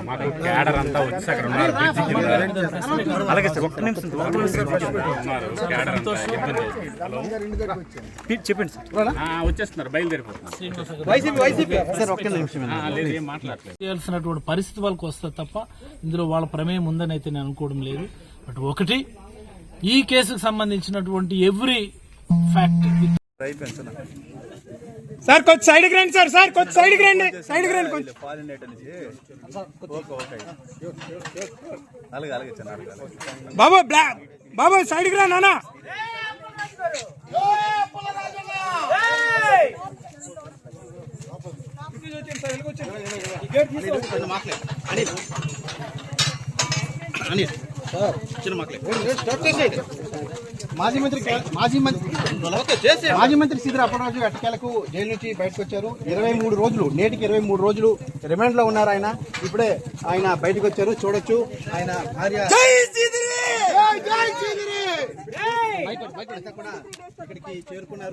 మాకు క్యాడర్ అంతా వచ్చి అక్కడ ఉన్నారు. అలాగే సార్, ఒక్క నిమిషం చెప్పండి సార్. వచ్చేస్తున్నారు, బయలుదేరిపోతున్నారు. మాట్లాడలేదు చేయాల్సినటువంటి పరిస్థితి వాళ్ళకి వస్తే తప్ప ఇందులో వాళ్ళ ప్రమేయం ఉందని అయితే నేను అనుకోవడం లేదు. బట్ ఒకటి, ఈ కేసుకు సంబంధించినటువంటి ఎవ్రీ ఫ్యాక్ట్ సార్ కొంచెం సైడ్కి రండి సార్ కొంచెం సైడ్కి రండి కొంచెం. బాబు సైడ్కి రా నాన్న. మాజీ మంత్రి సీదిరి అప్పలరాజు అటకేలకు జైలు నుంచి బయటకు వచ్చారు. 23 రోజులు, నేటికి 23 రోజులు రిమాండ్ లో ఉన్నారు ఆయన. ఇప్పుడే ఆయన బయటకు వచ్చారు. చూడొచ్చు ఆయన భార్య కూడా ఇక్కడికి చేరుకున్నారు.